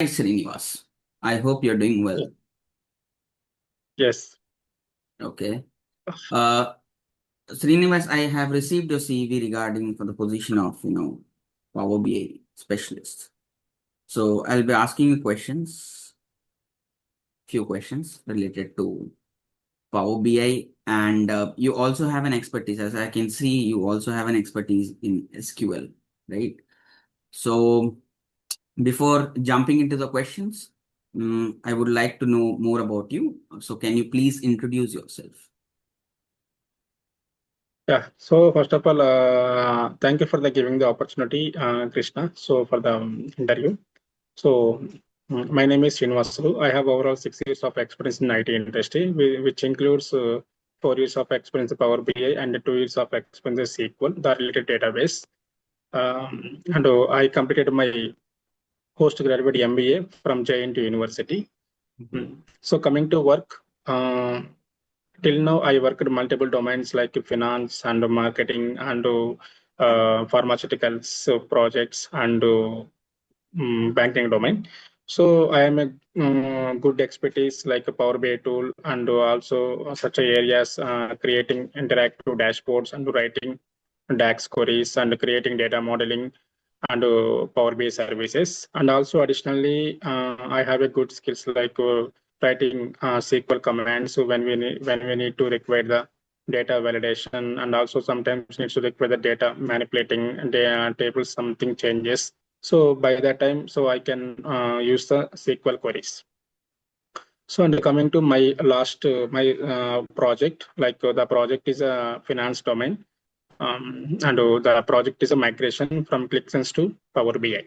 Hi, Srinivas. I hope you're doing well. Yes. Okay. Uh, Srinivas, I have received your CV regarding for the position of, Power BI specialist. So I'll be asking you few questions related to Power BI, and you also have an expertise. As I can see, you also have an expertise in SQL, right? So before jumping into the questions, I would like to know more about you. So can you please introduce yourself? Yeah. So first of all, thank you for the giving the opportunity, Krishna. So for the interview. So my name is Srinivasu. I have overall 6 years of experience in IT industry, which includes 4 years of experience in Power BI and 2 years of experience in SQL, the related database. And I completed my postgraduate MBA from JNT University. So coming to work. Till now, I worked in multiple domains like finance and marketing and pharmaceuticals projects and banking domain. So I am a good expertise like a Power BI tool and also such areas creating interactive dashboards and writing DAX queries and creating data modeling and Power BI services. And also additionally, I have a good skills like writing SQL commands so when we need to require the data validation and also sometimes needs to require the data manipulating the tables something changes. So by that time, so I can use the SQL queries. So and coming to my last my project, like the project is a finance domain, and the project is a migration from ClickSense to Power BI.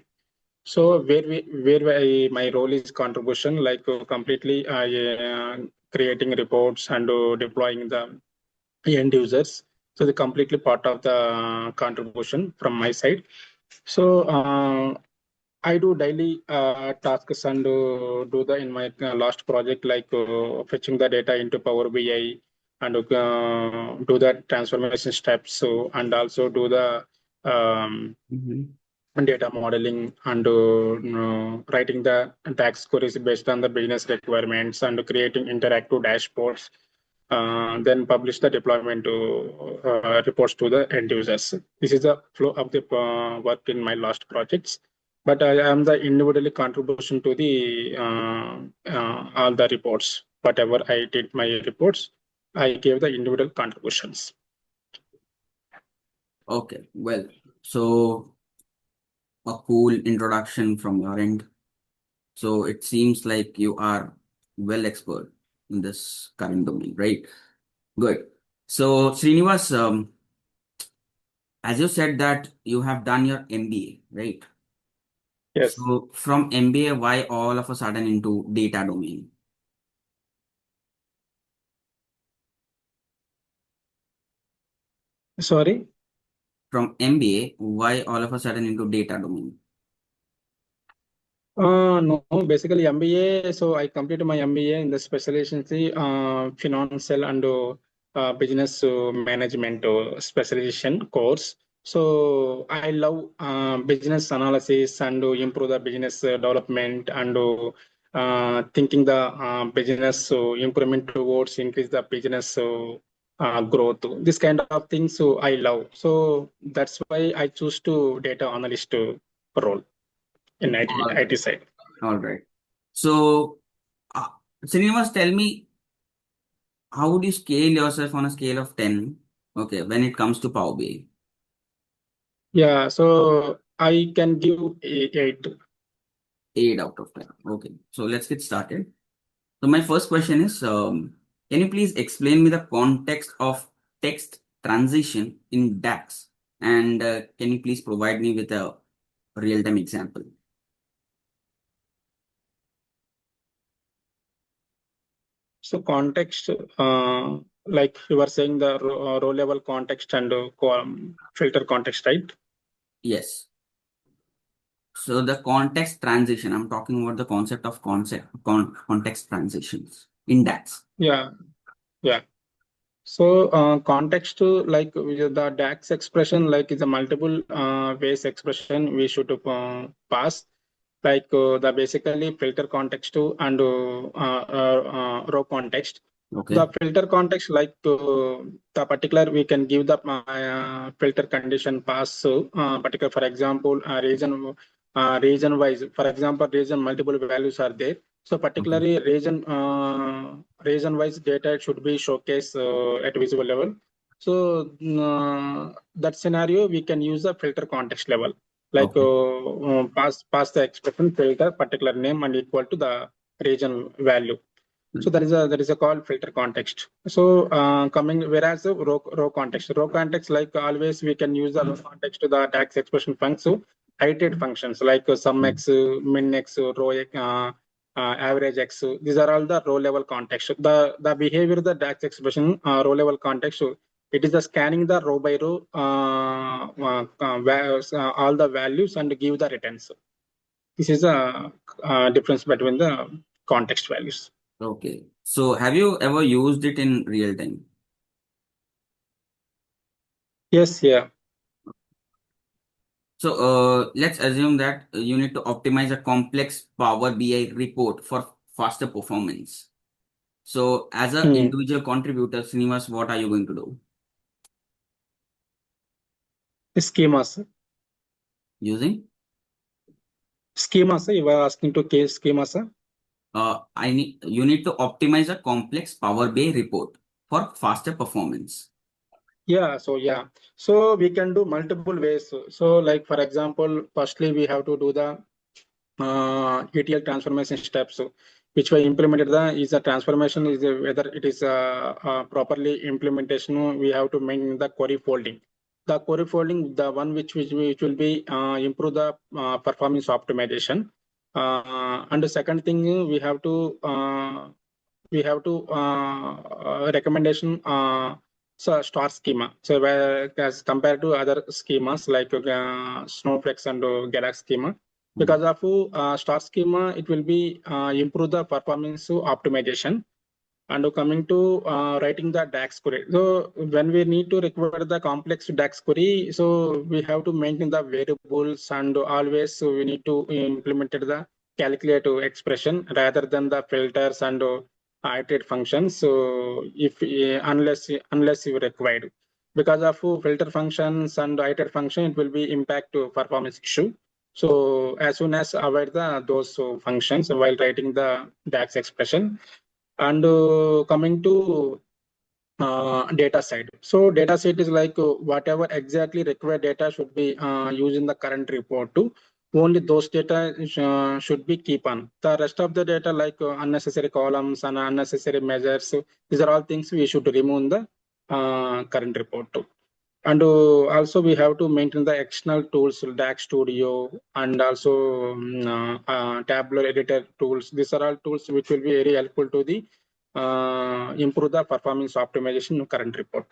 So my role is contribution like completely creating reports and deploying the end users. So the completely part of the contribution from my side. So I do daily tasks and do the in my last project like fetching the data into Power BI and do the transformation steps. So and also do the data modeling and writing the tax queries based on the business requirements and creating interactive dashboards. Then publish the deployment reports to the end users. This is the flow of the work in my last projects. But I am the individually contribution to the all the reports. Whatever I did my reports, I gave the individual contributions. Okay, well, so a cool introduction from your end. So it seems like you are well expert in this current domain, right? Good. So Srinivas, as you said that you have done your MBA, right? Yes. So from MBA, why all of a sudden into data domain? Sorry. From MBA, why all of a sudden into data domain? No, basically MBA. So I completed my MBA in the specialization financial and business management specialization course. So I love business analysis and to improve the business development and thinking the business improvement towards increase the business growth. This kind of things. So I love. So that's why I choose to data analyst role in All right. IT side. All right. So, uh, Srinivas, tell me, how would you scale yourself on a scale of 10? Okay, when it comes to Power BI? Yeah, so I can give 8. 8 out of 10. Okay, so let's get started. So my first question is, can you please explain me the context of text transition in DAX? And can you please provide me with a real-time example? So context, like you were saying, the row level context and filter context, right? Yes. So the context transition, I'm talking about the concept of context transitions in DAX. Yeah, yeah. So context like the DAX expression, like is a multiple ways expression we should pass. like the basically filter context and row context. Okay. The filter context, like the particular, we can give the filter condition pass particular, for example, region wise. For example, region multiple values are there. So Okay. particularly region wise data should be showcased at visual level. So that scenario we can use the filter context level, like Okay. pass the expression filter particular name and equal to the region value. So Hmm. that is a called filter context. So coming, whereas the row context, like always we can use the row context to the tax expression function, iterate functions like sum Hmm. x, min x, row average x. These are all the row level context. The behavior of the tax expression row level context. So it is the scanning the row by row all the values and give the returns. This is a difference between the context values. Okay. So have you ever used it in real time? Yes, yeah. So let's assume that you need to optimize a complex Power BI report for faster performance. So as an Hmm. individual contributor, Srinivas, what are you going to do? Schemas. Using You were asking to case schemas. I need you need to optimize a complex Power BI report for faster performance. Yeah. So we can do multiple ways. So like for example, firstly we have to do the ETL transformation steps, which were implemented. The is a transformation is whether it is properly implementation. We have to maintain the query folding. The query folding, the one which will be improve the performance optimization. And the second thing we have to recommendation so star schema. So where as compared to other schemas like Snowflakes and Galaxy schema, Mhm. because of star schema, it will be improve the performance optimization. And coming to writing the DAX query. So when we need to require the complex DAX query, so we have to maintain the variables and always we need to implement the calculative expression rather than the filters and iterate functions. So if unless you required, because of filter functions and iterate function, it will be impact to performance issue. So as soon as avoid those functions while writing the DAX expression. And coming to data side. So data set is like whatever exactly required data should be used in the current report to only those data should be keep on. The rest of the data like unnecessary columns and unnecessary measures. So these are all things we should remove in the current report too. And also we have to maintain the external tools, DAX Studio, and also Tableau editor tools. These are all tools which will be very helpful to the improve the performance optimization in current report.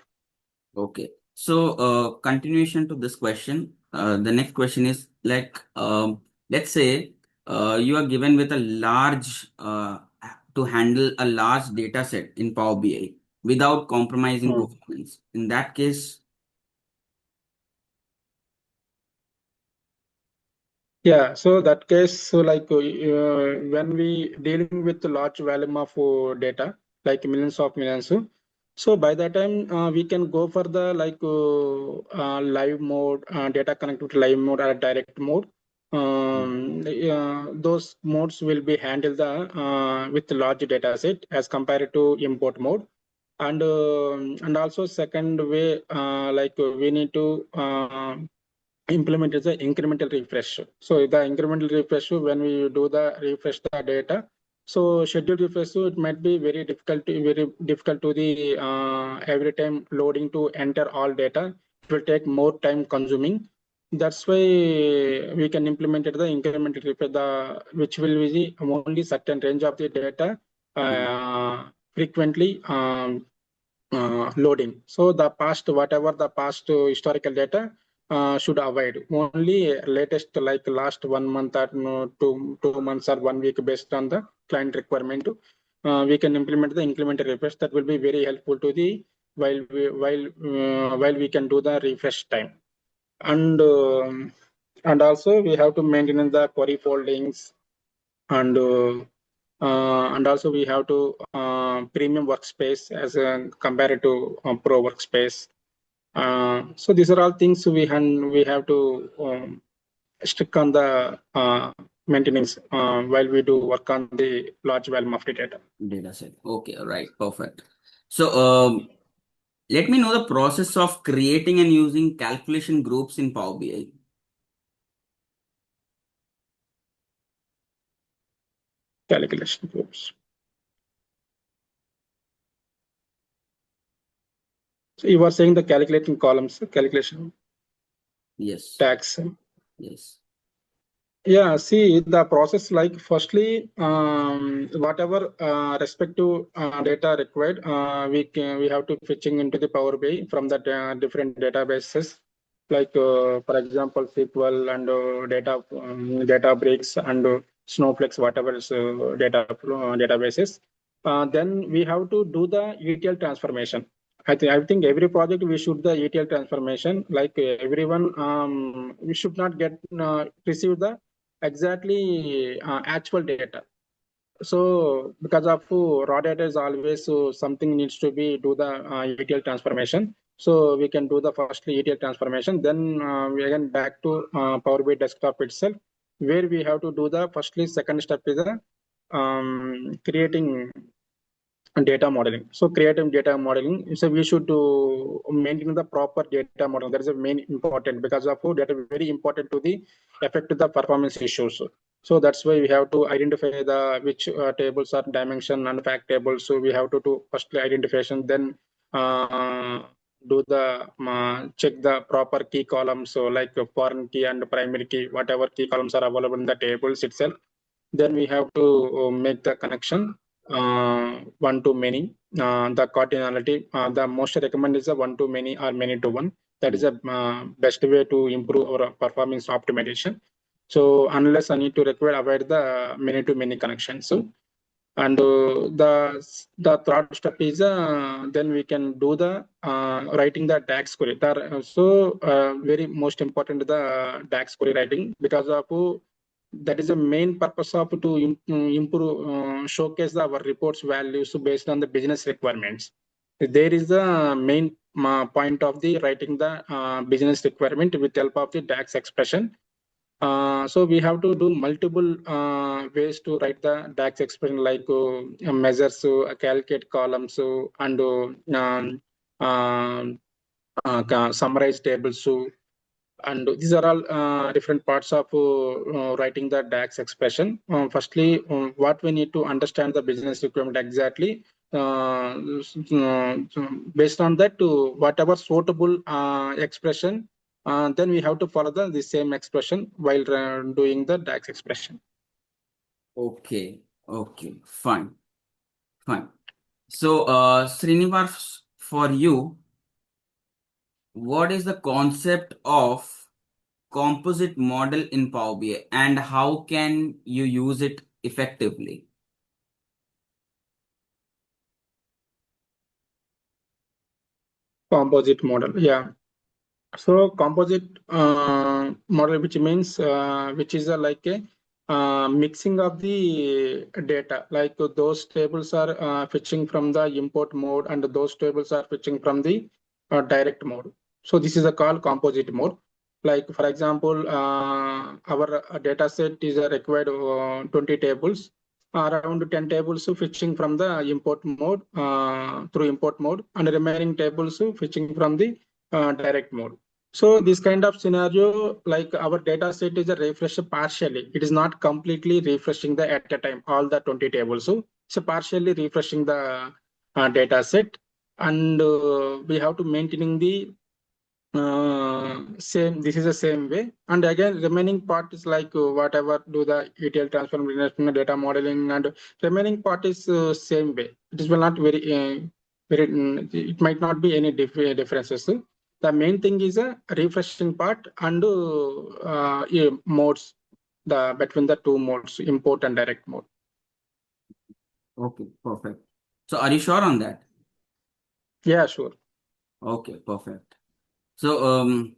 Okay. So, continuation to this question. The next question is like, let's say you are given with a large to handle a large data set in Power BI without compromising Hmm. performance. In that case, Yeah, so that case, so like when we dealing with large volume of data, like millions of millions, so by that time we can go for the like live mode, data connectivity live mode or direct mode. Those modes will be handled with large data set as compared to import mode. And also second way, like we need to implement is the incremental refresh. So the incremental refresh, when we do the refresh the data, so scheduled refresh, so it might be very difficult to the every time loading to enter all data. It will take more time consuming. That's why we can implement it the incremental refresh, the which will be the only certain range of the data frequently loading. So the past, whatever the past historical data should avoid. Only latest like last 1 month or no, 2 months or 1 week based on the client requirement. We can implement the incremental refresh. That will be very helpful to the while we can do the refresh time. And And also we have to maintain the query foldings, and also we have to premium workspace as compared to pro workspace. So these are all things we have to stick on the maintenance while we do work on the large volume of the data. Data set. Okay, all right, perfect. So, let me know the process of creating and using calculation groups in Power BI. Calculation groups. So you were saying the calculating columns, calculation Yes, tags. yes. Yeah, see the process, like firstly, whatever respective data required, we have to fetching into the Power BI from the different databases, like for example SQL and Databricks and Snowflakes, whatever is databases. Then we have to do the ETL transformation. I think every project we should the ETL transformation. Like everyone, we should not get receive the exactly actual data. So because of raw data is always something needs to be do the ETL transformation. So we can do the firstly ETL transformation, then we again back to Power BI desktop itself, where we have to do the firstly second step is the creating data modeling. So creating data modeling. So we should maintain the proper data model. That is a main important, because of data very important to the affect the performance issues. So that's why we have to identify the which tables are dimension and fact tables. So we have to do firstly identification, then uh, do the check the proper key columns. So like foreign key and primary key, whatever key columns are available in the tables itself. Then we have to make the connection one to many. The cardinality, the most recommend is a one to many or many to one. That is a best way to improve our performance optimization. So unless I need to require avoid the many to many connections. So and the third step is then we can do the writing the DAX query. So very most important the DAX query writing, because of that is the main purpose of to improve showcase our reports values based on the business requirements. There is the main point of the writing the business requirement with help of the DAX expression. So we have to do multiple ways to write the DAX expression, like measures, calculate columns, and summarize tables. And these are all different parts of writing the DAX expression. Firstly, what we need to understand the business requirement exactly. Based on that, to whatever suitable expression, then we have to follow the same expression while doing the DAX expression. Okay, okay, fine, fine. So, Srinivas, for you, what is the concept of composite model in Power BI and how can you use it effectively? Composite model, yeah. So composite model, which means which is like a mixing of the data, like those tables are fetching from the import mode, and those tables are fetching from the direct mode. So this is a called composite mode. Like for example, our data set is required 20 tables, around 10 tables fetching from the import mode through import mode, and the remaining tables fetching from the direct mode. So this kind of scenario, like our data set is a refresh partially. It is not completely refreshing the at a time, all the 20 tables. So it's a partially refreshing the data set. And we have to maintaining the same, this is the same way. And again, remaining part is like whatever do the ETL transformation, data modeling, and remaining part is same way. It is will not it might not be any differences. The main thing is a refreshing part and yeah, modes, the between the two modes, import and direct mode. Okay, perfect. So, are you sure on that? Yeah, sure. Okay, perfect. So,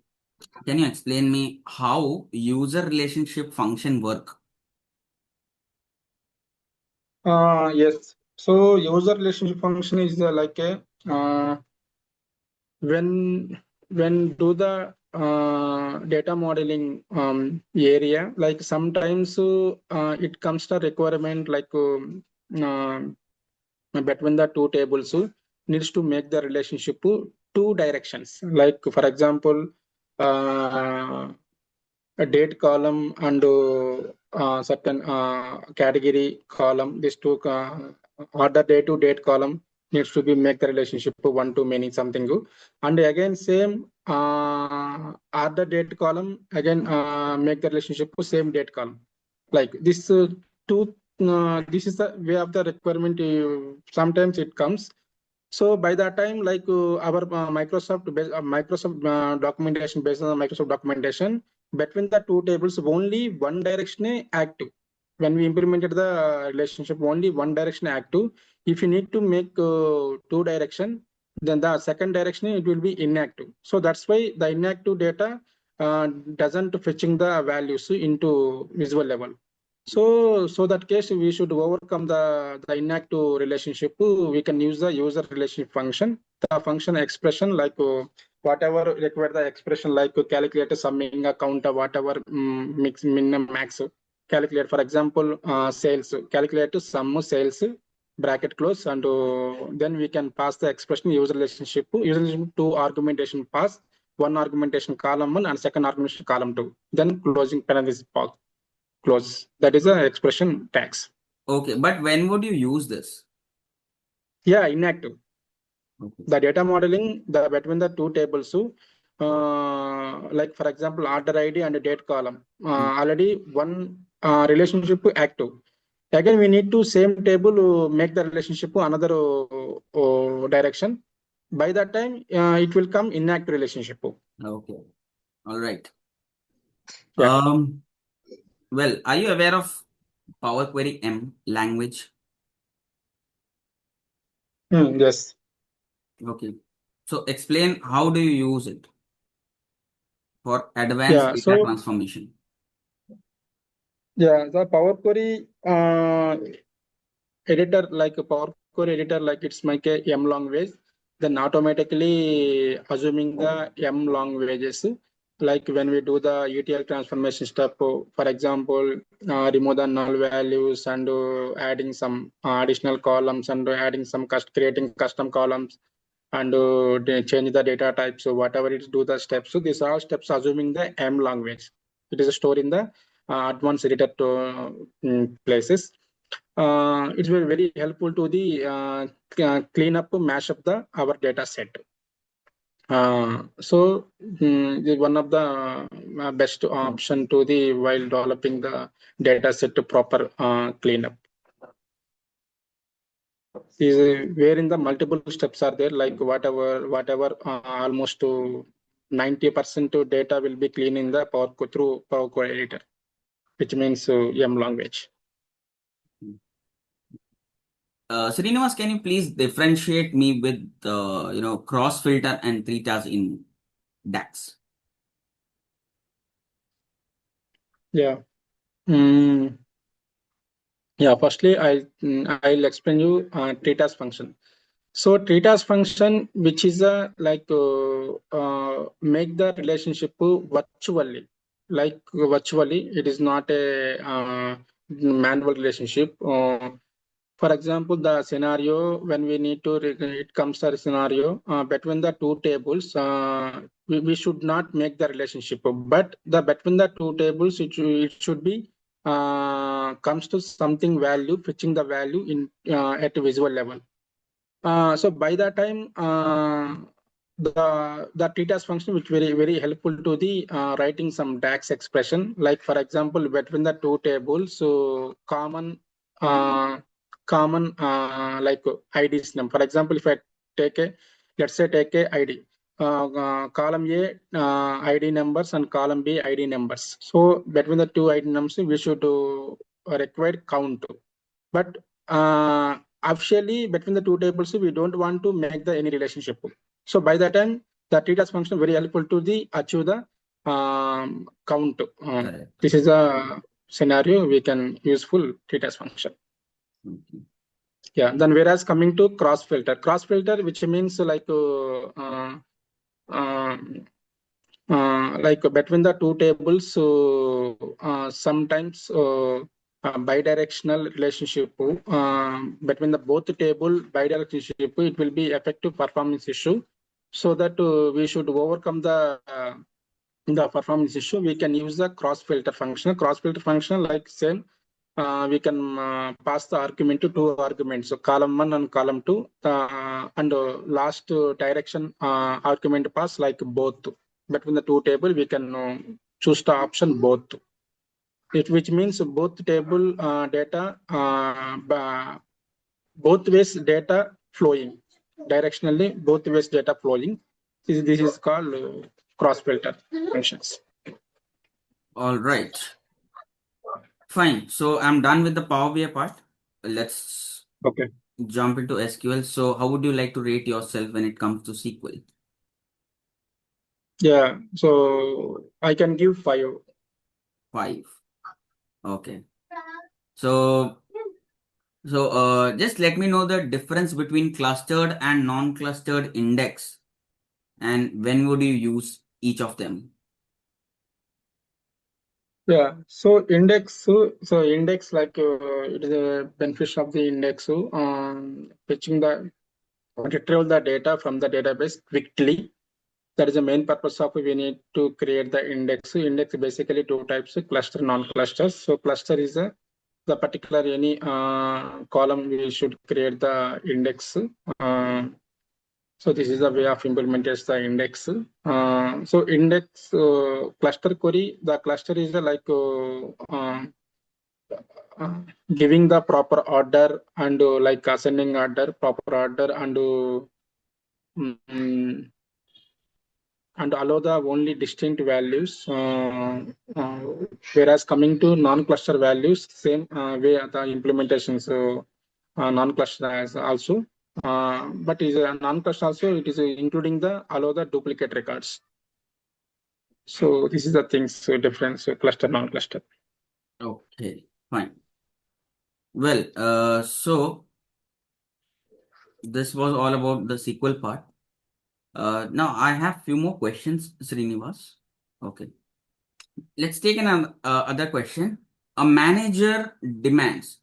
Can you explain me how user relationship function work? Yes. So user relationship function is like a when do the data modeling area, like sometimes it comes to requirement like between the two tables needs to make the relationship two directions. Like for example, uh, a date column and certain category column. These two order date to date column needs to be make the relationship one to many something. And again same order date column again make the relationship same date column. Like this two. This is the way of the requirement. Sometimes it comes. So by that time, like our Microsoft documentation, based on the Microsoft documentation, between the two tables, only one direction is active. When we implemented the relationship, only one direction active. If you need to make two direction, then the second direction it will be inactive. So that's why the inactive data doesn't fetching the values into visual level. So that case we should overcome the inactive relationship. We can use the user relationship function, the function expression like whatever require the expression like calculate summing account or whatever mix min max calculate. For example, sales calculate sum sales bracket close, and then we can pass the expression user relationship. User relationship two argumentation pass, one argumentation column one and second argumentation column two. Then closing parenthesis close. That is a expression tags. Okay, but when would you use this? Yeah, inactive. Okay. The data modeling the between the two tables. Like for example, order ID and date column. Already one relationship active. Again, we need to same table make the relationship another direction. By that time, it will come inactive relationship. Okay. All right. Yeah. Well, are you aware of Power Query M language? Yes. Okay. So explain how do you use it for advanced Yeah. data So transformation? yeah, the Power Query editor like a Power Query editor, like it's make a M language, then automatically assuming the M languages. Like when we do the ETL transformation step, for example, remove the null values and adding some additional columns and adding some creating custom columns and they change the data types. So whatever it is, do the steps. So these are all steps assuming the M language. It is stored in the advanced editor places. It's very helpful to the clean up, mash up the our data set. One of the best option to the while developing the data set to proper cleanup is wherein the multiple steps are there, like whatever almost to 90% of data will be clean in the through Power Query editor, which means M language. Srinivas, can you please differentiate me with cross filter and tritas in DAX? Yeah. Mm, yeah. Firstly, I'll explain you treatise function. So treatise function, which is a like make the relationship virtually, like virtually. It is not a manual relationship. For example, the scenario when we need to it comes to a scenario between the two tables, we should not make the relationship, but the between the two tables it should be comes to something value, fetching the value in at a visual level. So by that time, the treatise function, which very helpful to the writing some DAX expression. Like for example, between the two tables, so uh, common like IDs name. For example, if I take a let's say take a ID. Column A ID numbers and column B ID numbers. So between the two ID numbers, we should require count. But officially between the two tables, we don't want to make the any relationship. So by that time, the treatise function very helpful to the achieve the count. Correct. This is a scenario we can useful treat function. Okay. Yeah. Then whereas coming to cross filter, which means like between the two tables, sometimes bidirectional relationship between the both table bidirectional it will be effective performance issue. So that we should overcome the performance issue. We can use the cross filter function. Cross filter function like same. We can pass the argument to two arguments, so column 1 and column 2, and last direction argument pass like both. Between the two table, we can choose the option both. Which means both table data, both ways data flowing directionally, both ways data flowing. This is called cross filter functions. All right. Fine. So I'm done with the Power BI part. Let's Okay. jump into SQL. So how would you like to rate yourself when it comes to SQL? Yeah. So I can give 5. 5. Okay. So just let me know the difference between clustered and non-clustered index, and when would you use each of them? Yeah. So index. So index like it is a benefit of the index. Fetching the retrieve the data from the database quickly. That is the main purpose of we need to create the index. Index basically two types: cluster, non-clusters. So cluster is the particular any column we should create the index. So this is the way of implementing the index. So index cluster query, the cluster is like giving the proper order and like ascending order, proper order mm, and allow the only distinct values. Whereas coming to non-cluster values, same way the implementation. So non-cluster as also. But is a non-cluster also, it is including the allow the duplicate records. So this is the things difference cluster non-cluster. Okay, fine. Well, so this was all about the SQL part. Now I have few more questions, Srinivas. Okay, let's take another other question. A manager demands,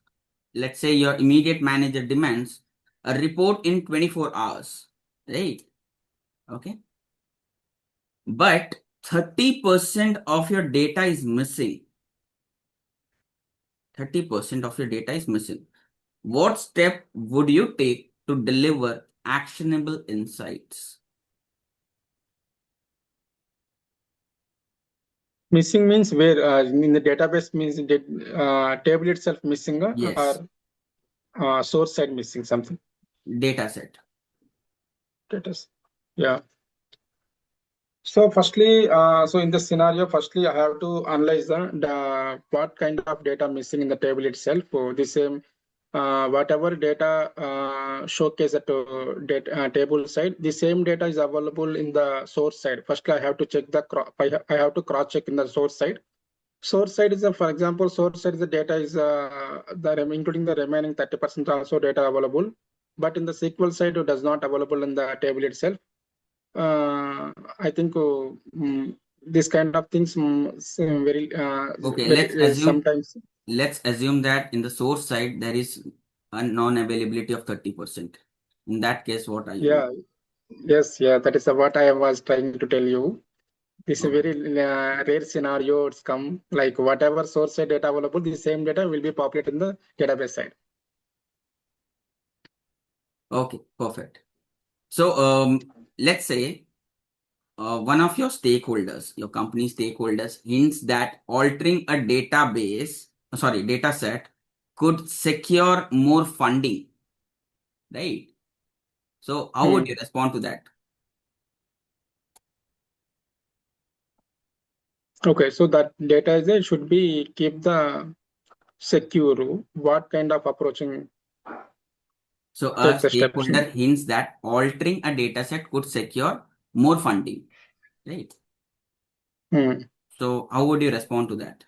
let's say your immediate manager demands a report in 24 hours, right? Okay, but 30% of your data is missing. 30% of your data is missing. What step would you take to deliver actionable insights? Missing means where in the database means the table itself missing Yes, or source side missing something. data set. Status. Yeah. So firstly, so in this scenario, firstly I have to analyze the what kind of data missing in the table itself. So the same whatever data showcase at data, table side, the same data is available in the source side. Firstly, I have to check the I have to cross check in the source side. Source side is for example, source side is the data is including the remaining 30% also data available, but in the SQL side it does not available in the table itself. I think this kind of things very Okay, very sometimes. let's assume that in the source side there is a non-availability of 30%. In that case, what are you doing? Yeah. Yes. Yeah. That is what I was trying to tell you. This is a Okay. very rare scenario. It's come like whatever source side data available, the same data will be populated in the database side. Okay, perfect. So, let's say one of your company stakeholders hints that altering a data set could secure more funding, right? So how would Hmm. you respond to that? Okay. So that data is there should be keep the secure. What kind of approaching So a take the steps? stakeholder hints that altering a data set could secure more funding, right? Mm. So how would you respond to that?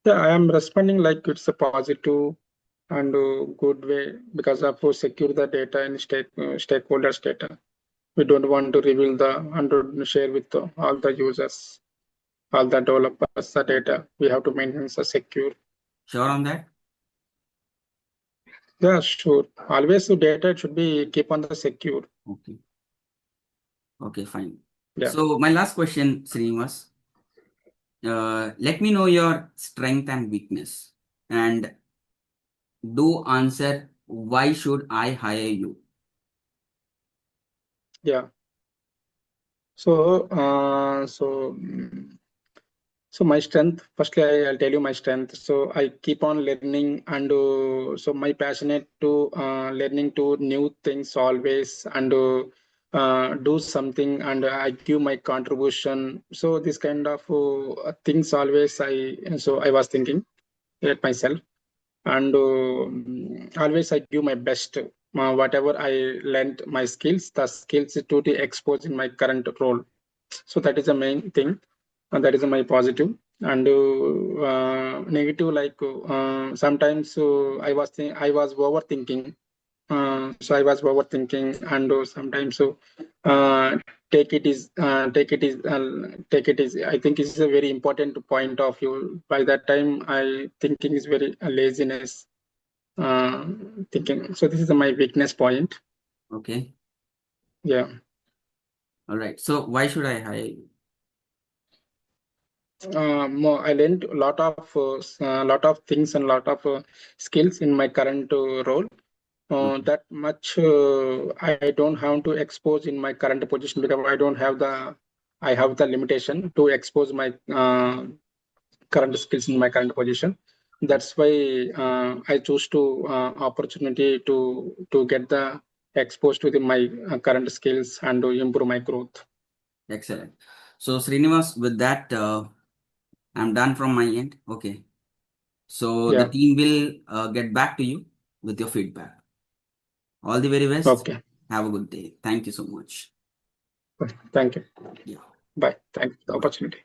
Yeah, I am responding like it's a positive and good way because of secure the data and stakeholders data. We don't want to reveal the and to share with all the users, all the developers the data. We have to maintain the secure. Sure on that? Yeah, sure. Always the data should be keep on the secure. Okay. Okay, fine. Yeah, So my last question, Srinivas, let me know your strength and weakness, and do answer why should I hire you? yeah. So, so my strength. Firstly, I'll tell you my strength. So I keep on learning, and so my passionate to learning to new things always, and do something, and I give my contribution. So this kind of things always I was thinking at myself, and always I give my best. Whatever I learned, my skills, the skills to the expose in my current role. So that is the main thing, and that is my positive. And negative, like sometimes I was overthinking. So I was overthinking, and sometimes uh, take it is. I think is a very important point of view. By that time, I thinking is very laziness. Uh, Thinking. So this is my weakness point. Okay. Yeah. All right. So why should I hire you? I learned a lot of things and lot of skills in my current role. Okay. That much I don't have to expose in my current position because I have the limitation to expose my current skills in my current position. That's why I choose to opportunity to get the exposed to my current skills and to improve my growth. Excellent. So Srinivas, with that, I'm done from my end. Okay. So the Yeah. team will get back to you with your feedback. All the very best. Okay. Have a good day. Thank you so much. Thank you. Yeah. Bye. Thank you for the Bye. opportunity.